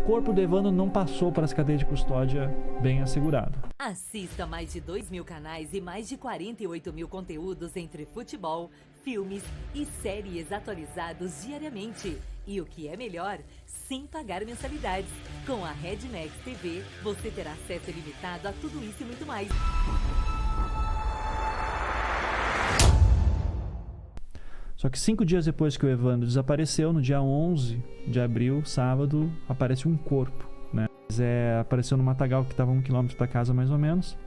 corpo do Evandro não passou para essa cadeia de custódia bem assegurado. Assista mais de 2.000 canais e mais de 48.000 conteúdos entre futebol, filmes e séries atualizados diariamente. E o que é melhor, sem pagar mensalidades. Com a Rednext TV, você terá acesso ilimitado a tudo isso e muito mais. Só que 5 dias depois que o Evandro desapareceu, no dia 11 de abril, sábado, apareceu um corpo, né? Apareceu no matagal que estava a 1 quilômetro da casa, mais ou menos.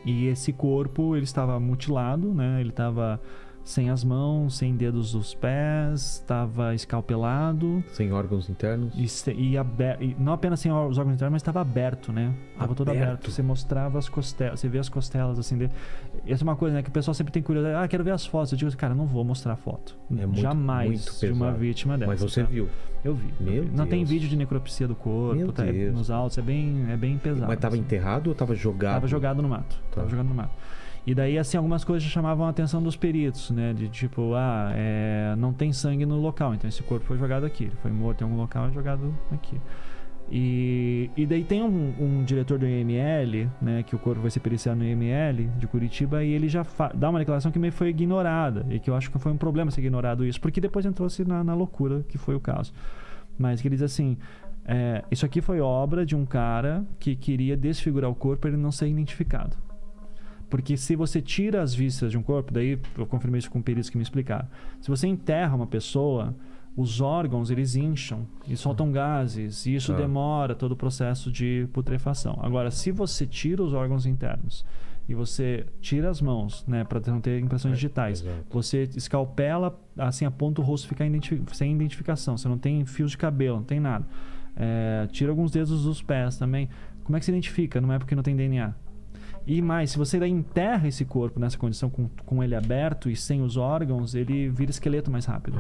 E esse corpo, ele estava mutilado, né? Ele estava sem as mãos, sem dedos dos pés, estava escalpelado. Sem órgãos internos? E não apenas sem os órgãos internos, mas estava aberto, né? Estava todo aberto. Você mostrava as costelas, você vê as costelas assim dele. Essa é uma coisa, né? Que o pessoal sempre tem curiosidade. Quero ver as fotos. Eu digo, cara, não vou mostrar foto. Jamais de uma vítima dessa. Mas você viu? Eu vi. Não tem vídeo de necropsia do corpo, tá nos autos, é bem pesado. Mas estava assim. Enterrado ou estava jogado? Estava jogado no mato. Estava jogado no mato. E daí, assim, algumas coisas chamavam a atenção dos peritos, né? De tipo, não tem sangue no local, então esse corpo foi jogado aqui. Ele foi morto em algum local e jogado aqui. E daí tem um diretor do IML, né? Que o corpo vai ser periciado no IML de Curitiba, e ele já dá uma declaração que meio foi ignorada, e que eu acho que foi um problema ser ignorado isso, porque depois entrou-se na loucura que foi o caso. Mas que ele diz assim, isso aqui foi obra de um cara que queria desfigurar o corpo para ele não ser identificado. Porque se você tira as vísceras de um corpo, daí eu confirmei isso com peritos que me explicaram. Se você enterra uma pessoa, os órgãos eles incham e soltam gases, e isso demora todo o processo de putrefação. Agora, se você tira os órgãos internos e você tira as mãos, né, para não ter impressões digitais, você escalpela, assim, a ponto o rosto ficar sem identificação, você não tem fios de cabelo, não tem nada. Tira alguns dedos dos pés também. Como é que se identifica? Não é porque não tem DNA. E mais, se você enterra esse corpo nessa condição com ele aberto e sem os órgãos, ele vira esqueleto mais rápido.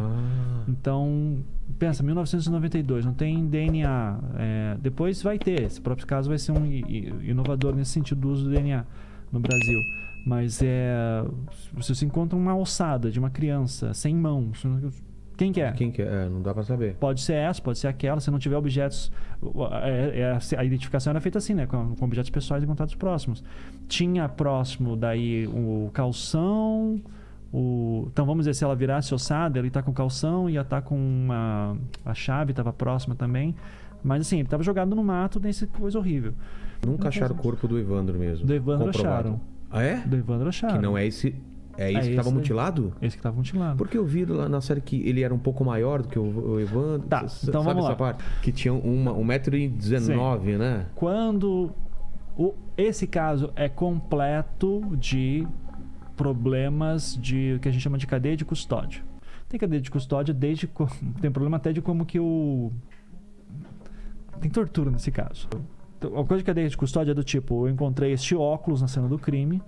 Então, pensa, 1992, não tem DNA. Depois vai ter, esse próprio caso vai ser um inovador nesse sentido do uso do DNA no Brasil. Mas se você encontra uma ossada de uma criança sem mãos, quem que é? Quem que é? Não dá pra saber. Pode ser essa, pode ser aquela. Se não tiver objetos... A identificação era feita assim, né? Com objetos pessoais e contatos próximos. Tinha próximo daí o calção... Então, vamos dizer, se ela virasse ossada, ele tá com o calção, ia estar com a chave, estava próxima também. Mas assim, ele estava jogado no mato, nessa coisa horrível. Nunca acharam o corpo do Evandro mesmo? Do Evandro acharam. Ah, é? Do Evandro acharam. Que não é esse... esse que estava mutilado? Esse que estava mutilado. Porque eu vi lá na série que ele era um pouco maior do que o Evandro. Tá, então vamos lá. Essa parte? Que tinha 1,19 m, né? Quando... esse caso é completo de problemas de que a gente chama de cadeia de custódia. Tem cadeia de custódia tem problema até de como que tem tortura nesse caso. Então, a coisa de cadeia de custódia é do tipo, eu encontrei este óculos na cena do crime,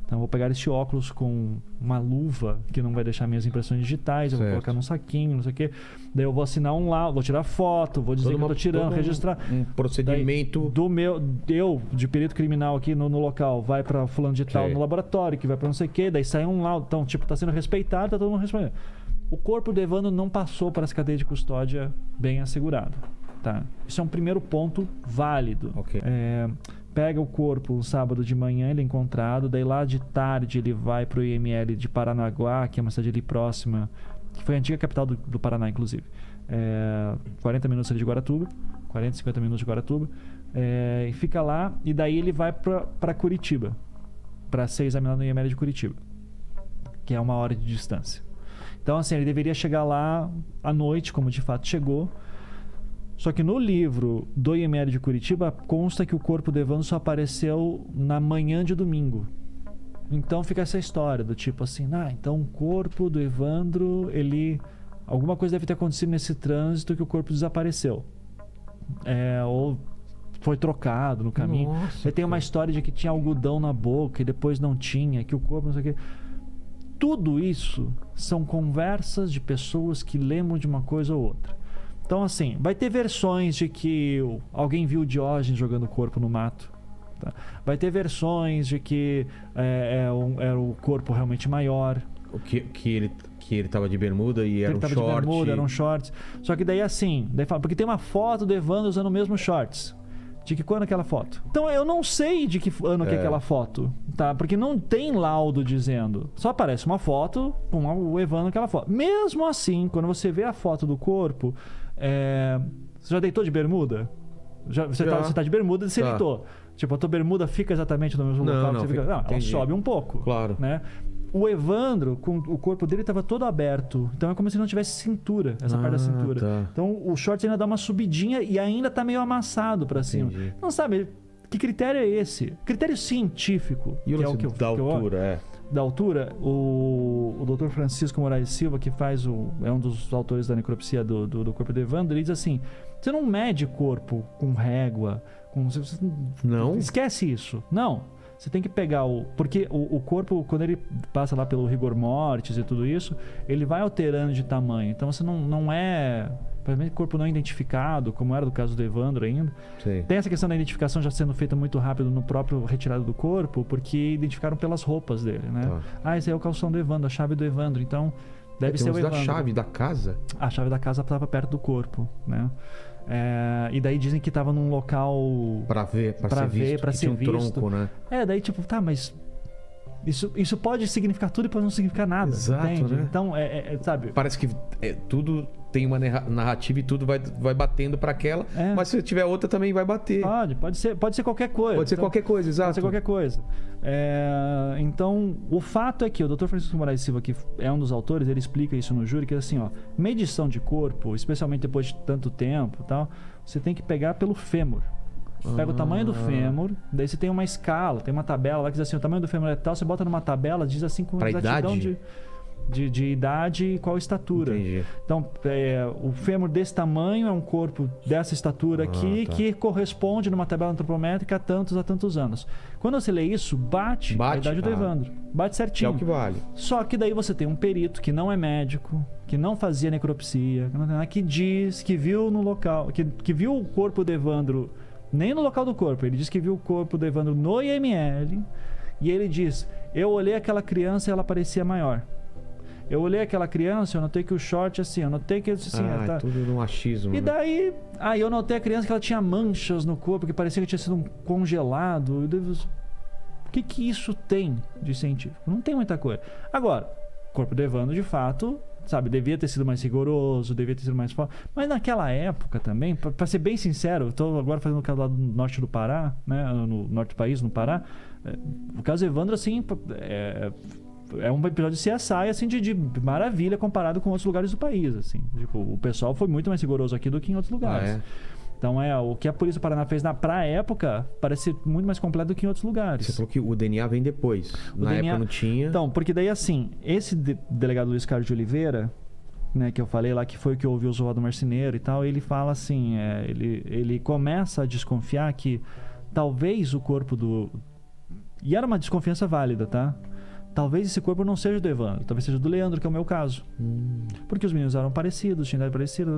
então eu vou pegar este óculos com uma luva que não vai deixar minhas impressões digitais, eu vou colocar num saquinho, não sei o quê. Daí eu vou assinar um laudo, vou tirar foto, vou dizer que eu tô tirando, registrar. Um procedimento... Daí, de perito criminal aqui no local, vai pra fulano de tal no laboratório, que vai pra não sei o quê, daí sai um laudo. Então, tipo, tá sendo respeitado, tá todo mundo respeitando. O corpo do Evandro não passou para essa cadeia de custódia bem assegurado. Tá? Isso é um primeiro ponto válido. Pega o corpo um sábado de manhã, ele é encontrado, daí lá de tarde ele vai pro IML de Paranaguá, que é uma cidade ali próxima, que foi a antiga capital do Paraná, inclusive. 40 minutos ali de Guaratuba, 40, 50 minutos de Guaratuba, e fica lá, e daí ele vai para Curitiba, para ser examinado no IML de Curitiba, que é 1 hora de distância. Então, assim, ele deveria chegar lá à noite, como de fato chegou. Só que no livro do IML de Curitiba consta que o corpo do Evandro só apareceu na manhã de domingo. Então fica essa história do tipo assim, então o corpo do Evandro, alguma coisa deve ter acontecido nesse trânsito que o corpo desapareceu. Ou foi trocado no caminho. Nossa, tem uma história de que tinha algodão na boca e depois não tinha, que o corpo não sei o quê. Tudo isso são conversas de pessoas que lembram de uma coisa ou outra. Então, assim, vai ter versões de que alguém viu o Diógenes jogando o corpo no mato. Tá? Vai ter versões de que era o corpo realmente maior. Que que ele tava de bermuda e era Ele um tava short. de bermuda, eram shorts. Só que daí assim, porque tem uma foto do Evandro usando o mesmo shorts. De que quando é aquela foto? Então eu não sei de que ano que é aquela foto, tá? Porque não tem laudo dizendo. Só aparece uma foto com o Evandro naquela foto. Mesmo assim, quando você vê a foto do corpo, você já deitou de bermuda? Você tá de bermuda e você deitou. Tipo, a tua bermuda fica exatamente no mesmo local que você fica. Não, ela sobe um pouco. Claro. Né? O Evandro, o corpo dele estava todo aberto. Então é como se não tivesse cintura, essa parte da cintura. Tá. Então o short ainda dá uma subidinha e ainda tá meio amassado para cima. Não sabe, que critério é esse? Critério científico. E que é o que da altura, Da altura, o Dr. Francisco Moraes Silva, que é um dos autores da necropsia do corpo do Evandro, ele diz assim: você não mede corpo com régua, Não? Esquece isso. Não. Você tem que pegar porque o corpo, quando ele passa lá pelo rigor mortis e tudo isso, ele vai alterando de tamanho. Então você não é... Provavelmente o corpo não é identificado, como era do caso do Evandro ainda. Sim. Tem essa questão da identificação já sendo feita muito rápido no próprio retirado do corpo, porque identificaram pelas roupas dele, né? Tá. Esse aí é o calção do Evandro, a chave do Evandro. Então, deve ser o Evandro. Da chave da casa? A chave da casa estava perto do corpo, né? E daí dizem que estava num local pra ser visto, tronco, né? Daí tipo, tá, mas isso pode significar tudo e pode não significar nada. Exato, entende? né? Então, sabe? Parece que tudo tem uma narrativa e tudo vai batendo para aquela, mas se tiver outra também vai bater. Pode ser qualquer coisa. Pode ser qualquer coisa, exato. Pode ser qualquer coisa. Então, o fato é que o Dr. Francisco Moraes Silva, que é um dos autores, ele explica isso no júri, que é assim, ó, medição de corpo, especialmente depois de tanto tempo e tal, você tem que pegar pelo fêmur. Pega o tamanho do fêmur, daí você tem uma escala, tem uma tabela lá que diz assim, o tamanho do fêmur é tal, você bota numa tabela, diz assim com exatidão de idade e qual estatura. Entendi. Então, o fêmur desse tamanho é um corpo dessa estatura aqui, que corresponde numa tabela antropométrica a tantos anos. Quando você lê isso, bate a idade do Evandro. Bate certinho. É o que vale. Só que daí você tem um perito que não é médico, que não fazia necropsia, que diz que viu no local, que viu o corpo do Evandro nem no local do corpo. Ele diz que viu o corpo do Evandro no IML e ele diz, eu olhei aquela criança e ela parecia maior. Eu olhei aquela criança, eu notei que o short assim, eu notei que assim, tá tudo no achismo. E daí, eu notei a criança que ela tinha manchas no corpo, que parecia que tinha sido congelado. O que isso tem de científico? Não tem muita coisa. Agora, o corpo do Evandro, de fato, sabe, devia ter sido mais rigoroso, devia ter sido mais forte. Mas naquela época também, para ser bem sincero, eu estou agora fazendo o caso lá do norte do Pará, né, no norte do país, no Pará. O caso do Evandro, assim, é um episódio de CSI, assim, de maravilha comparado com outros lugares do país, assim. Tipo, o pessoal foi muito mais rigoroso aqui do que em outros lugares. Então, o que a Polícia do Paraná fez pra época parece muito mais completo do que em outros lugares. Você falou que o DNA vem depois. Na época não tinha. Então, porque daí, assim, esse delegado Luiz Carlos de Oliveira, né, que eu falei lá, que foi o que ouviu o Oswaldo Marceneiro e tal, ele fala assim, ele começa a desconfiar que talvez o corpo do... E era uma desconfiança válida, tá? Talvez esse corpo não seja do Evandro, talvez seja do Leandro, que é o meu caso. Porque os meninos eram parecidos, tinham idade parecida,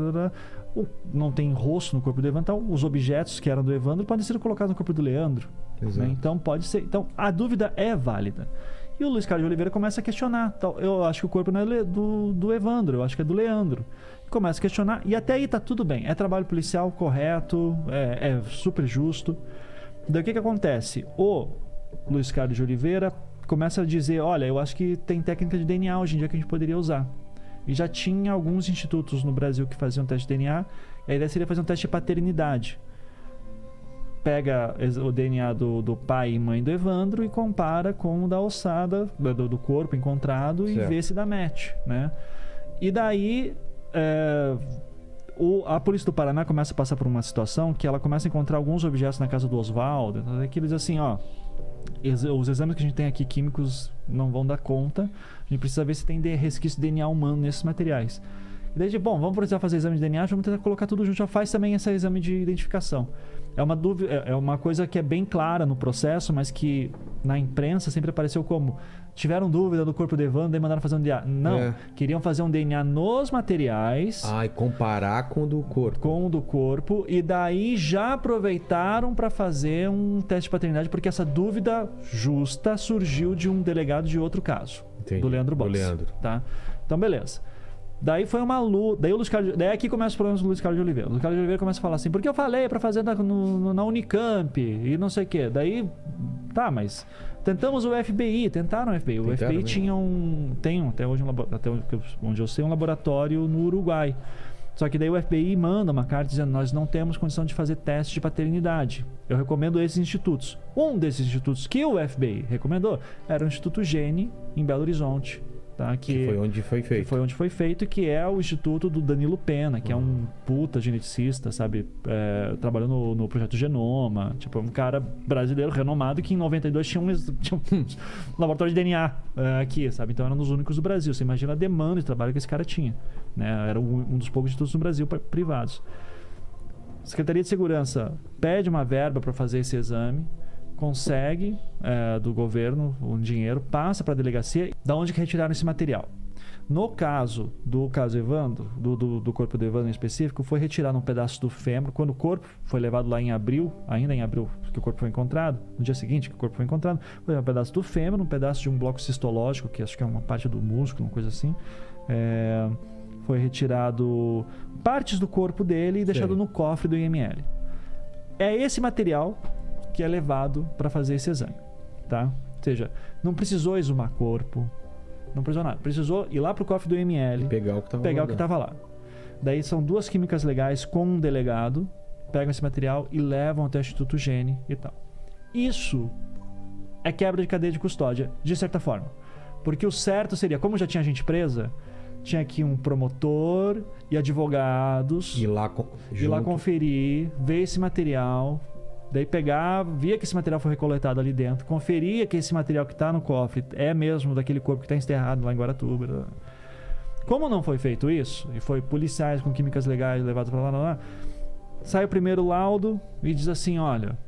não tem rosto no corpo do Evandro, então os objetos que eram do Evandro podem ser colocados no corpo do Leandro. Né? Então pode ser. Então a dúvida é válida. E o Luiz Carlos de Oliveira começa a questionar. Eu acho que o corpo não é do Evandro, eu acho que é do Leandro. Começa a questionar, e até aí tá tudo bem. É trabalho policial correto, é super justo. Daí o que acontece? O Luiz Carlos de Oliveira começa a dizer, olha, eu acho que tem técnica de DNA hoje em dia que a gente poderia usar. E já tinha alguns institutos no Brasil que faziam teste de DNA, e a ideia seria fazer um teste de paternidade. Pega o DNA do pai e mãe do Evandro e compara com o da ossada, do corpo encontrado, e vê se dá match, né? E daí a Polícia do Paraná começa a passar por uma situação que ela começa a encontrar alguns objetos na casa do Oswaldo, que eles assim, os exames que a gente tem aqui químicos não vão dar conta, a gente precisa ver se tem resquício de DNA humano nesses materiais. E daí, vamos precisar fazer exame de DNA, vamos tentar colocar tudo junto, já faz também esse exame de identificação. É uma dúvida, é uma coisa que é bem clara no processo, mas que na imprensa sempre apareceu como tiveram dúvida do corpo do Evandro, daí mandaram fazer um DNA. Não, queriam fazer um DNA nos materiais. E comparar com o do corpo. Com o do corpo, e daí já aproveitaram para fazer um teste de paternidade, porque essa dúvida justa surgiu de um delegado de outro caso. Entendi. Do Leandro Bossi. Tá? Então, beleza. Daí foi uma luta. Daí aqui começa os problemas do Luiz Carlos de Oliveira. O Luiz Carlos de Oliveira começa a falar assim: porque eu falei pra fazer na Unicamp e não sei o quê. Daí, tá, mas tentamos o FBI, tentaram o FBI. O FBI tinha tem até hoje até onde eu sei, um laboratório no Uruguai. Só que daí o FBI manda uma carta dizendo: nós não temos condição de fazer teste de paternidade. Eu recomendo esses institutos. Um desses institutos que o FBI recomendou era o Instituto Gene, em Belo Horizonte. Tá? Que foi onde foi feito. Que foi onde foi feito, que é o instituto do Danilo Pena, que é um puta geneticista, sabe? Trabalhou no projeto Genoma. Tipo, um cara brasileiro renomado que em 92 tinha um laboratório de DNA aqui, sabe? Então era um dos únicos do Brasil. Você imagina a demanda de trabalho que esse cara tinha, né? Era um dos poucos institutos no Brasil privados. A Secretaria de Segurança pede uma verba para fazer esse exame, consegue do governo um dinheiro, passa para a delegacia. Da onde que retiraram esse material? No caso do Evandro, do corpo do Evandro em específico, foi retirado um pedaço do fêmur. Quando o corpo foi levado lá em abril, ainda em abril que o corpo foi encontrado, no dia seguinte que o corpo foi encontrado, foi um pedaço do fêmur, um pedaço de um bloco cistológico, que acho que é uma parte do músculo, uma coisa assim. Foi retirado partes do corpo dele e deixado no cofre do IML. É esse material que é levado para fazer esse exame, tá? Ou seja, não precisou exumar corpo, não precisou nada. Precisou ir lá pro cofre do IML, pegar o que estava lá. Daí são 2 químicas legais com um delegado, pegam esse material e levam até o Instituto Gene e tal. Isso é quebra de cadeia de custódia, de certa forma. Porque o certo seria, como já tinha gente presa, tinha aqui um promotor e advogados ir lá conferir, ver esse material. Daí via que esse material foi recoletado ali dentro, conferia que esse material que está no cofre é mesmo daquele corpo que está enterrado lá em Guaratuba. Como não foi feito isso, e foi policiais com químicas legais levados para lá, sai o primeiro laudo e diz assim: olha,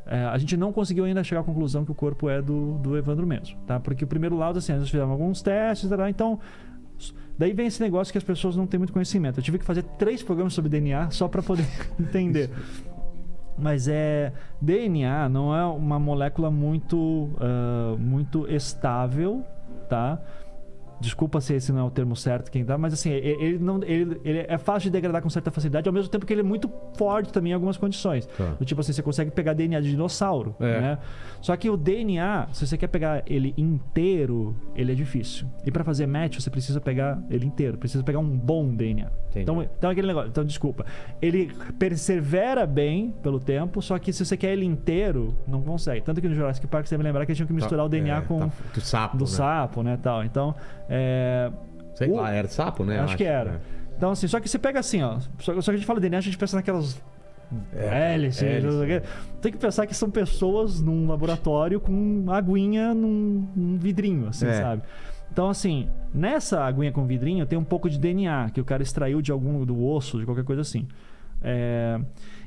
a gente não conseguiu ainda chegar à conclusão que o corpo é do Evandro mesmo, tá? Porque o primeiro laudo, assim, nós fizemos alguns testes, então... Daí vem esse negócio que as pessoas não têm muito conhecimento. Eu tive que fazer 3 programas sobre DNA só para poder entender. Mas DNA não é uma molécula muito estável, tá? Desculpa se esse não é o termo certo quem dá, mas assim, ele é fácil de degradar com certa facilidade, ao mesmo tempo que ele é muito forte também em algumas condições. Tá. Do tipo assim, você consegue pegar DNA de dinossauro, né? Só que o DNA, se você quer pegar ele inteiro, ele é difícil. E para fazer match, você precisa pegar ele inteiro, precisa pegar um bom DNA. Então aquele negócio, desculpa. Ele persevera bem pelo tempo, só que se você quer ele inteiro, não consegue. Tanto que no Jurassic Park você vai lembrar que eles tinham que misturar o DNA com do sapo, né, tal. Então, sei lá, era sapo, né? Acho que era. Então, assim, só que você pega assim, ó. Só que a gente fala DNA, a gente pensa naquelas hélices. Tem que pensar que são pessoas num laboratório com uma aguinha num vidrinho, assim, sabe? Então, assim, nessa aguinha com vidrinho tem um pouco de DNA que o cara extraiu de do osso, de qualquer coisa assim.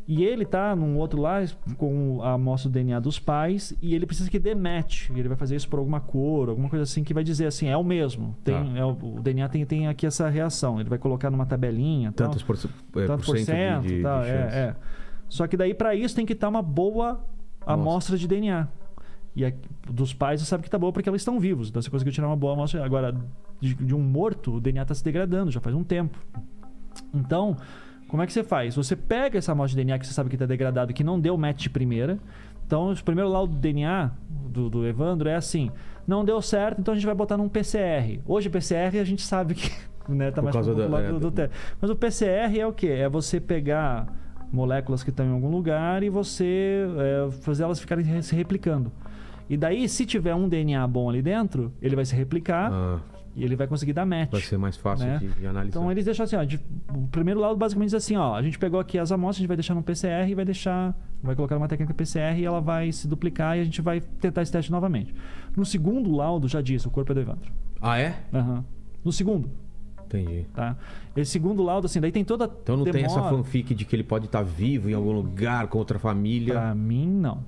E ele tá num outro lá com a amostra do DNA dos pais e ele precisa que dê match. Ele vai fazer isso por alguma cor, alguma coisa assim que vai dizer assim, é o mesmo. O DNA tem aqui essa reação. Ele vai colocar numa tabelinha. Tantos por cento de chance. Só que daí para isso tem que estar uma boa amostra de DNA. E dos pais você sabe que tá boa porque eles estão vivos. Então você conseguiu tirar uma boa amostra. Agora, de um morto, o DNA tá se degradando já faz um tempo. Então... como é que você faz? Você pega essa amostra de DNA que você sabe que está degradado, que não deu match de primeira. Então, o primeiro laudo do DNA do Evandro é assim: não deu certo, então a gente vai botar num PCR. Hoje o PCR a gente sabe que tá mais do teste. Mas o PCR é o quê? É você pegar moléculas que estão em algum lugar e você fazer elas ficarem se replicando. E daí, se tiver um DNA bom ali dentro, ele vai se replicar. E ele vai conseguir dar match. Vai ser mais fácil, né, de analisar. Então eles deixam assim, o primeiro laudo basicamente diz assim, a gente pegou aqui as amostras, a gente vai deixar no PCR e vai colocar numa técnica PCR e ela vai se duplicar e a gente vai tentar esse teste novamente. No segundo laudo já diz, o corpo é do Evandro. Ah, é? No segundo. Entendi. Tá? Esse segundo laudo, assim, daí tem toda então não tem essa fanfic de que ele pode estar vivo em algum lugar com outra família? Pra mim, não.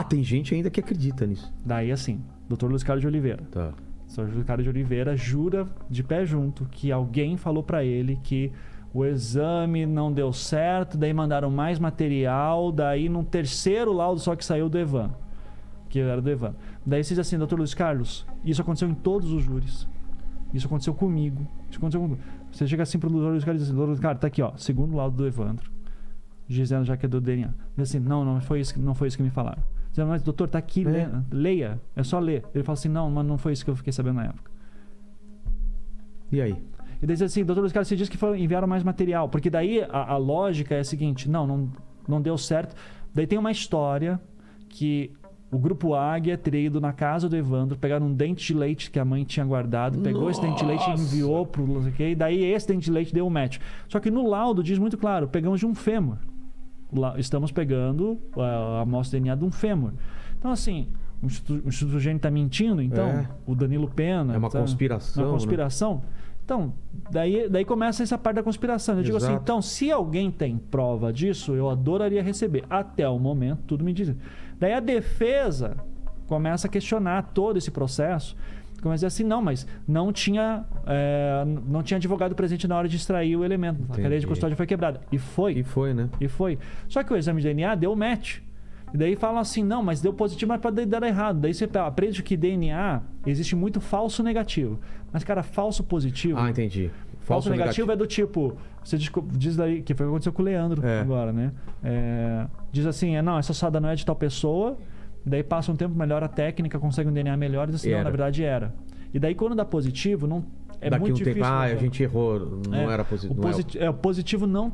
Tem gente ainda que acredita nisso. Daí assim, Dr. Luiz Carlos de Oliveira. Tá. O Sr. Luiz Carlos de Oliveira jura de pé junto que alguém falou pra ele que o exame não deu certo, daí mandaram mais material, daí no terceiro laudo só que saiu do Evandro, que era do Evandro. Daí você diz assim, Dr. Luiz Carlos, isso aconteceu em todos os júris. Isso aconteceu comigo. Isso aconteceu comigo. Você chega assim pro doutor e os caras dizem, doutor, cara, tá aqui, ó, segundo laudo do Evandro, dizendo já que é do DNA. Diz assim, não foi isso que me falaram. Dizendo, mas doutor, tá aqui, leia, é só ler. Ele fala assim, não, mas não foi isso que eu fiquei sabendo na época. E aí? E daí diz assim, doutor, os caras se diz que enviaram mais material. Porque daí a lógica é a seguinte, não deu certo. Daí tem uma história que o Grupo Águia teria ido na casa do Evandro, pegaram um dente de leite que a mãe tinha guardado, pegou esse dente de leite e enviou pro não sei o quê, e daí esse dente de leite deu um match. Só que no laudo diz muito claro, pegamos de um fêmur. Estamos pegando a amostra de DNA de um fêmur. Então assim, o Instituto Gênio está mentindo, então, o Danilo Pena... É uma conspiração. Uma conspiração. Né? Então, daí começa essa parte da conspiração. Eu digo assim, então, se alguém tem prova disso, eu adoraria receber. Até o momento, tudo me diz. Daí a defesa começa a questionar todo esse processo. Começa a dizer assim, não, mas não tinha advogado presente na hora de extrair o elemento. Entendi. A cadeia de custódia foi quebrada. E foi. E foi, né? E foi. Só que o exame de DNA deu match. E daí falam assim, não, mas deu positivo, mas pode dar errado. Daí você aprende que DNA existe muito falso negativo. Mas, cara, falso positivo... Ah, entendi. Falso negativo é do tipo... Você diz daí, que foi o que aconteceu com o Leandro agora, né? Diz assim, não, essa ossada não é de tal pessoa. Daí passa um tempo, melhora a técnica, consegue um DNA melhor. E diz assim, não, na verdade era. E daí quando dá positivo, não... Daqui muito difícil. A gente errou, não era positivo. O positivo não...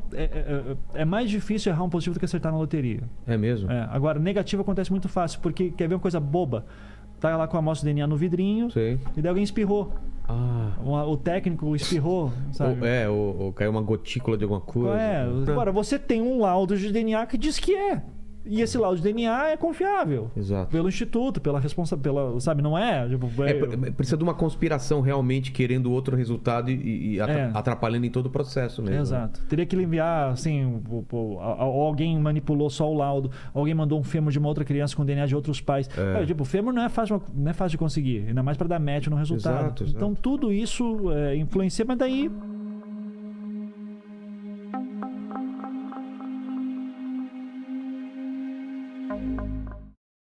É mais difícil errar um positivo do que acertar na loteria. É mesmo? Agora, negativo acontece muito fácil, porque quer ver uma coisa boba? Tá lá com a amostra de DNA no vidrinho, e daí alguém espirrou. O técnico espirrou, sabe? Ou caiu uma gotícula de alguma coisa. Agora, você tem um laudo de DNA que diz que é. E esse laudo de DNA é confiável. Exato. Pelo instituto, pela responsabilidade, sabe? Não é? Precisa de uma conspiração realmente querendo outro resultado e atrapalhando em todo o processo mesmo. Exato. Né? Teria que enviar, assim, alguém manipulou só o laudo, alguém mandou um fêmur de uma outra criança com DNA de outros pais. O fêmur não é fácil de conseguir, ainda mais para dar match no resultado. Exato. Então tudo isso influencia, mas daí...